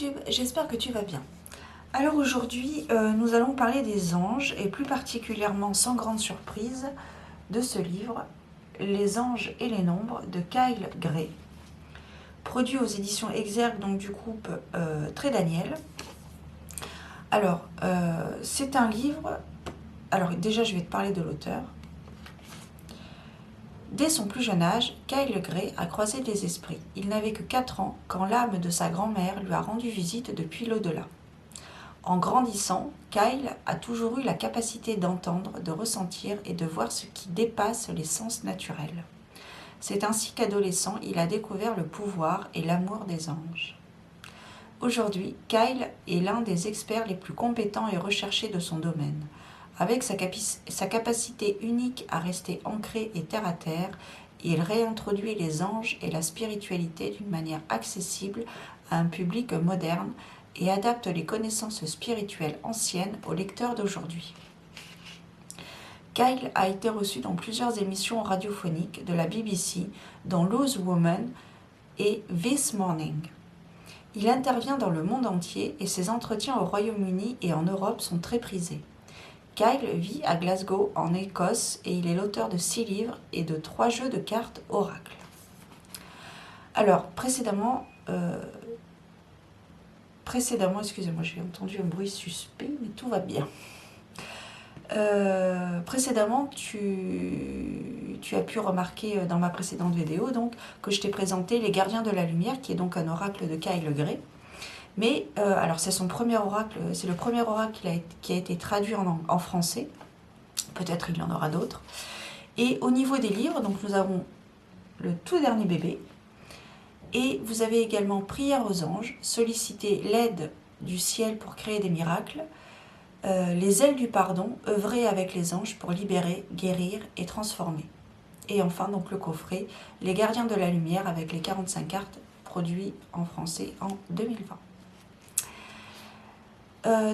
YouTube, j'espère que tu vas bien. Alors aujourd'hui, nous allons parler des anges et plus particulièrement, sans grande surprise, de ce livre, Les anges et les nombres de Kyle Gray, produit aux éditions Exergue, donc du groupe Très Daniel. Alors, c'est un livre... Alors déjà, je vais te parler de l'auteur. Dès son plus jeune âge, Kyle Gray a croisé des esprits. Il n'avait que 4 ans quand l'âme de sa grand-mère lui a rendu visite depuis l'au-delà. En grandissant, Kyle a toujours eu la capacité d'entendre, de ressentir et de voir ce qui dépasse les sens naturels. C'est ainsi qu'adolescent, il a découvert le pouvoir et l'amour des anges. Aujourd'hui, Kyle est l'un des experts les plus compétents et recherchés de son domaine. Avec sa capacité unique à rester ancré et terre à terre, il réintroduit les anges et la spiritualité d'une manière accessible à un public moderne et adapte les connaissances spirituelles anciennes aux lecteurs d'aujourd'hui. Kyle a été reçu dans plusieurs émissions radiophoniques de la BBC, dont Loose Woman et This Morning. Il intervient dans le monde entier et ses entretiens au Royaume-Uni et en Europe sont très prisés. Kyle vit à Glasgow, en Écosse, et il est l'auteur de 6 livres et de 3 jeux de cartes Oracle. Alors, précédemment, excusez-moi, j'ai entendu un bruit suspect, mais tout va bien. Précédemment, tu as pu remarquer dans ma précédente vidéo donc, que je t'ai présenté Les Gardiens de la Lumière, qui est donc un oracle de Kyle Gray. Mais, alors c'est son premier oracle, c'est le premier oracle qui a été traduit en français. Peut-être il y en aura d'autres. Et au niveau des livres, donc nous avons le tout dernier bébé. Et vous avez également Prière aux anges, solliciter l'aide du ciel pour créer des miracles. Les ailes du pardon, œuvrer avec les anges pour libérer, guérir et transformer. Et enfin, donc le coffret, Les Gardiens de la Lumière avec les 45 cartes produits en français en 2020.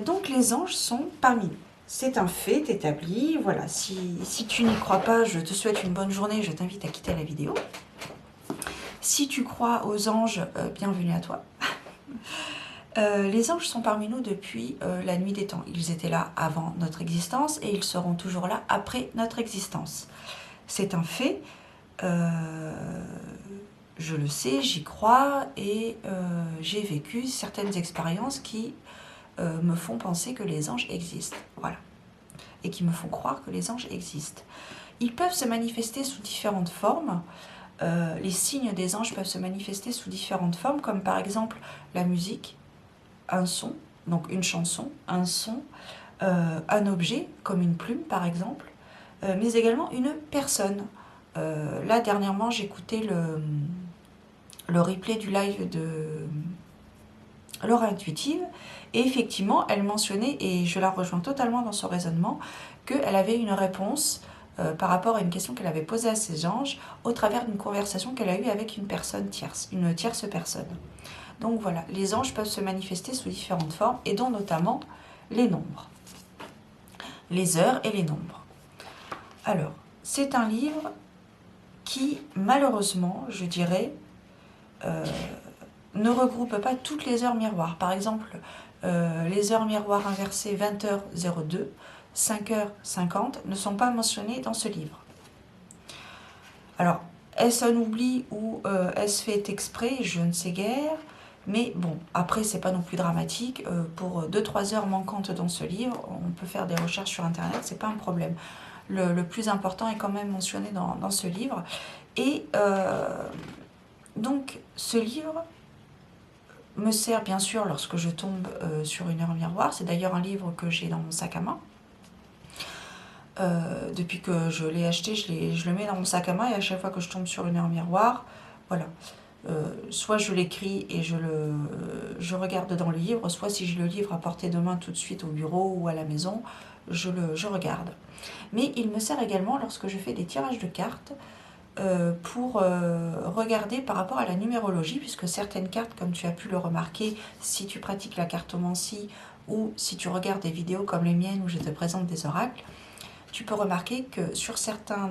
Donc les anges sont parmi nous. C'est un fait établi. Voilà, si tu n'y crois pas, je te souhaite une bonne journée. Je t'invite à quitter la vidéo. Si tu crois aux anges, bienvenue à toi. Les anges sont parmi nous depuis la nuit des temps. Ils étaient là avant notre existence et ils seront toujours là après notre existence. C'est un fait. Je le sais, j'y crois et j'ai vécu certaines expériences qui me font penser que les anges existent. Voilà. Et qui me font croire que les anges existent. Ils peuvent se manifester sous différentes formes. Les signes des anges peuvent se manifester sous différentes formes, comme par exemple la musique, un son, donc une chanson, un son, un objet, comme une plume par exemple, mais également une personne. Là, dernièrement, j'écoutais le replay du live de Laura Intuitive, et effectivement, elle mentionnait, et je la rejoins totalement dans son raisonnement, qu'elle avait une réponse par rapport à une question qu'elle avait posée à ses anges au travers d'une conversation qu'elle a eue avec une personne tierce, une tierce personne. Donc voilà, les anges peuvent se manifester sous différentes formes, et dont notamment les nombres, les heures et les nombres. Alors, c'est un livre qui, malheureusement, je dirais, ne regroupe pas toutes les heures miroirs. Par exemple, les heures miroirs inversées 20h02, 5h50 ne sont pas mentionnées dans ce livre. Alors, est-ce un oubli ou est-ce fait exprès? Je ne sais guère. Mais bon, après, c'est pas non plus dramatique. Pour 2-3 heures manquantes dans ce livre, on peut faire des recherches sur Internet, c'est pas un problème. Le plus important est quand même mentionné dans ce livre. Et donc, ce livre me sert bien sûr lorsque je tombe sur une heure miroir. C'est d'ailleurs un livre que j'ai dans mon sac à main. Depuis que je l'ai acheté, je le mets dans mon sac à main et à chaque fois que je tombe sur une heure miroir, voilà. Soit je l'écris et je regarde dans le livre, soit si je le livre à portée de main tout de suite au bureau ou à la maison, je regarde. Mais il me sert également lorsque je fais des tirages de cartes pour regarder par rapport à la numérologie, puisque certaines cartes, comme tu as pu le remarquer, si tu pratiques la cartomancie ou si tu regardes des vidéos comme les miennes où je te présente des oracles, tu peux remarquer que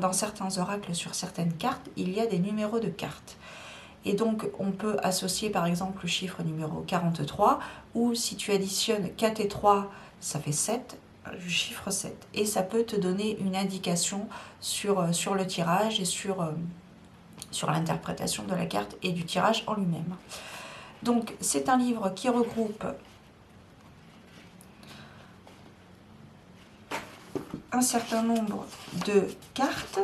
dans certains oracles, sur certaines cartes, il y a des numéros de cartes. Et donc, on peut associer par exemple le chiffre numéro 43, ou si tu additionnes 4 et 3, ça fait 7, le chiffre 7. Et ça peut te donner une indication sur le tirage et sur l'interprétation de la carte et du tirage en lui-même. Donc, c'est un livre qui regroupe un certain nombre de cartes.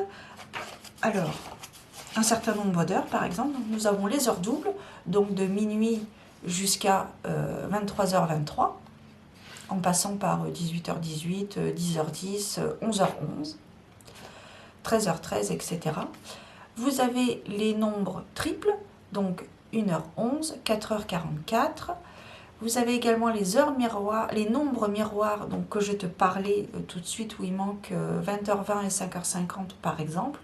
Alors, un certain nombre d'heures, par exemple. Donc, nous avons les heures doubles, donc de minuit jusqu'à 23h23, en passant par 18h18, 10h10, 11h11, 13h13, etc. Vous avez les nombres triples, donc 1h11, 4h44. Vous avez également les heures miroirs, les nombres miroirs, donc que je te parlais tout de suite, où il manque 20h20 et 5h50 par exemple.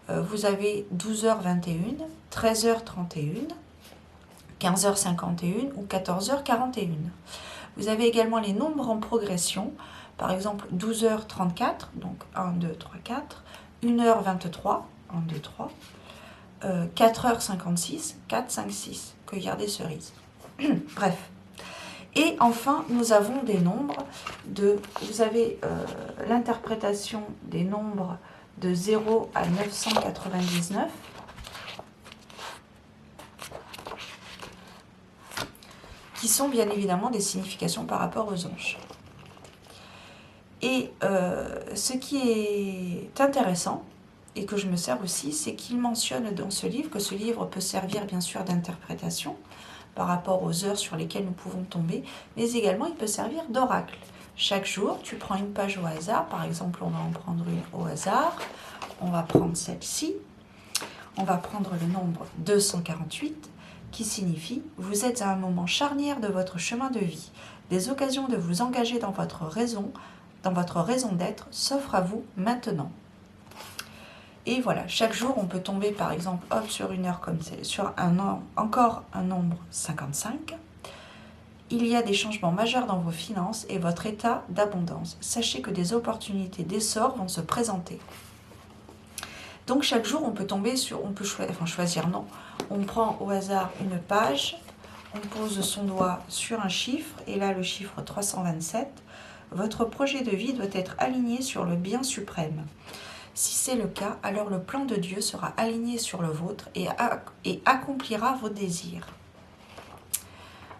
Vous avez 12h21, 13h31, 15h51 ou 14h41. Vous avez également les nombres en progression, par exemple 12h34, donc 1, 2, 3, 4, 1h23, 1, 2, 3, 4h56, 4, 5, 6, cueillarde cerise. Bref. Et enfin, nous avons des nombres vous avez l'interprétation des nombres de 0 à 999. Qui sont bien évidemment des significations par rapport aux anges. Et ce qui est intéressant, et que je me sers aussi, c'est qu'il mentionne dans ce livre que ce livre peut servir bien sûr d'interprétation par rapport aux heures sur lesquelles nous pouvons tomber, mais également il peut servir d'oracle. Chaque jour, tu prends une page au hasard, par exemple on va en prendre une au hasard, on va prendre celle-ci, on va prendre le nombre 248, qui signifie « Vous êtes à un moment charnière de votre chemin de vie. Des occasions de vous engager dans votre raison d'être s'offrent à vous maintenant. » Et voilà, chaque jour, on peut tomber par exemple sur une heure comme c'est, sur encore un nombre 55. Il y a des changements majeurs dans vos finances et votre état d'abondance. Sachez que des opportunités d'essor vont se présenter. Donc chaque jour, on peut tomber sur, on peut choisir, non. On prend au hasard une page, on pose son doigt sur un chiffre, et là le chiffre 327. Votre projet de vie doit être aligné sur le bien suprême. Si c'est le cas, alors le plan de Dieu sera aligné sur le vôtre et accomplira vos désirs.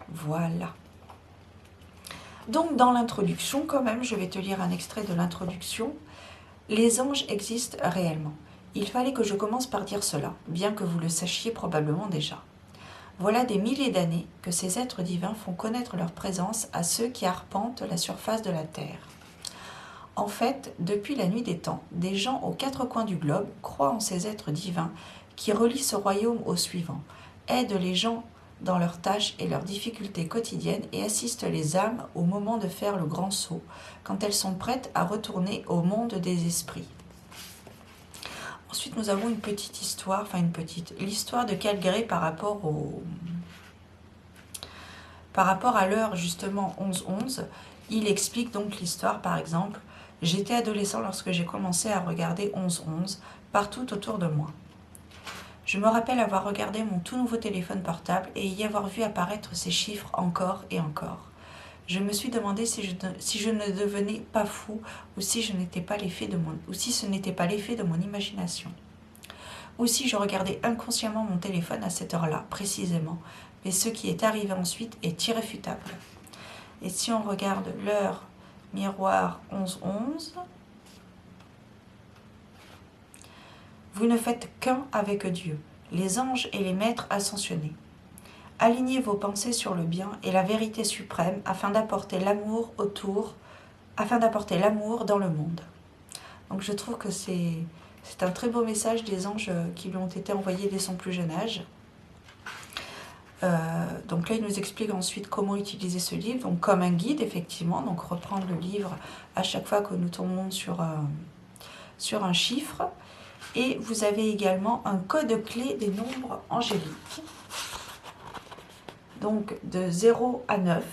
Voilà. Donc dans l'introduction, quand même, je vais te lire un extrait de l'introduction. Les anges existent réellement. Il fallait que je commence par dire cela, bien que vous le sachiez probablement déjà. Voilà des milliers d'années que ces êtres divins font connaître leur présence à ceux qui arpentent la surface de la Terre. En fait, depuis la nuit des temps, des gens aux quatre coins du globe croient en ces êtres divins qui relient ce royaume au suivant, aident les gens dans leurs tâches et leurs difficultés quotidiennes et assistent les âmes au moment de faire le grand saut, quand elles sont prêtes à retourner au monde des esprits. Ensuite, nous avons une petite histoire, l'histoire de Calgré par rapport à l'heure justement 11-11. Il explique donc l'histoire, par exemple, j'étais adolescent lorsque j'ai commencé à regarder 11-11 partout autour de moi. Je me rappelle avoir regardé mon tout nouveau téléphone portable et y avoir vu apparaître ces chiffres encore et encore. Je me suis demandé si je ne devenais pas fou ou si ce n'était pas l'effet de mon imagination. Ou si je regardais inconsciemment mon téléphone à cette heure-là, précisément. Mais ce qui est arrivé ensuite est irréfutable. Et si on regarde l'heure miroir 11-11, vous ne faites qu'un avec Dieu, les anges et les maîtres ascensionnés. Alignez vos pensées sur le bien et la vérité suprême afin d'apporter l'amour dans le monde. Donc je trouve que c'est un très beau message des anges qui lui ont été envoyés dès son plus jeune âge. Donc là, il nous explique ensuite comment utiliser ce livre, donc comme un guide, effectivement, donc reprendre le livre à chaque fois que nous tombons sur un chiffre. Et vous avez également un code clé des nombres angéliques, donc de 0 à 9,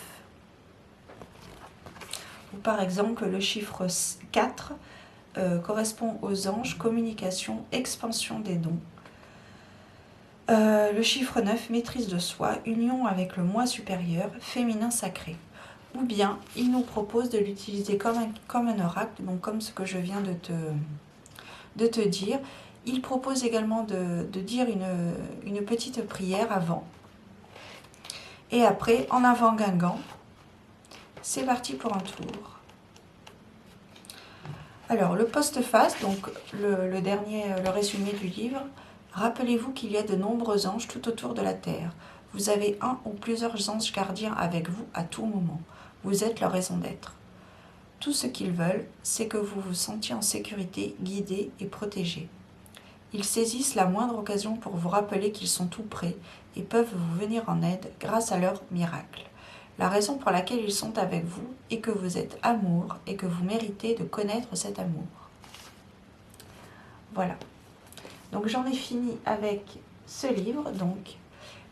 où par exemple le chiffre 4 correspond aux anges, communication, expansion des dons. Le chiffre 9, maîtrise de soi, union avec le moi supérieur, féminin sacré. Ou bien, il nous propose de l'utiliser comme un oracle, donc comme ce que je viens de te dire. Il propose également de dire une petite prière avant. Et après, en avant Guingamp, c'est parti pour un tour. Alors, le postface, donc le résumé du livre. Rappelez-vous qu'il y a de nombreux anges tout autour de la terre. Vous avez un ou plusieurs anges gardiens avec vous à tout moment. Vous êtes leur raison d'être. Tout ce qu'ils veulent, c'est que vous vous sentiez en sécurité, guidé et protégé. Ils saisissent la moindre occasion pour vous rappeler qu'ils sont tout près et peuvent vous venir en aide grâce à leur miracle. La raison pour laquelle ils sont avec vous est que vous êtes amour et que vous méritez de connaître cet amour. Voilà. Donc j'en ai fini avec ce livre, donc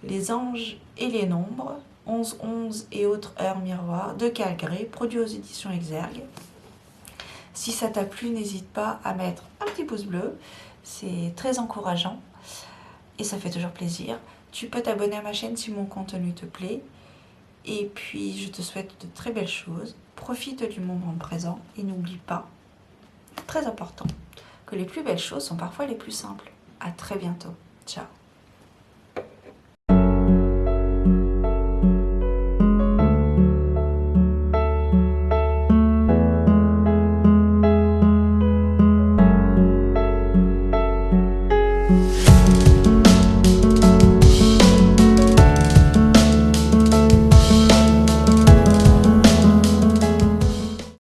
Les anges et les nombres, 11-11 et autres heures miroirs de Calgré, produit aux éditions Exergue. Si ça t'a plu, n'hésite pas à mettre un petit pouce bleu, c'est très encourageant et ça fait toujours plaisir. Tu peux t'abonner à ma chaîne si mon contenu te plaît. Et puis je te souhaite de très belles choses. Profite du moment présent et n'oublie pas, très important, que les plus belles choses sont parfois les plus simples. À très bientôt. Ciao.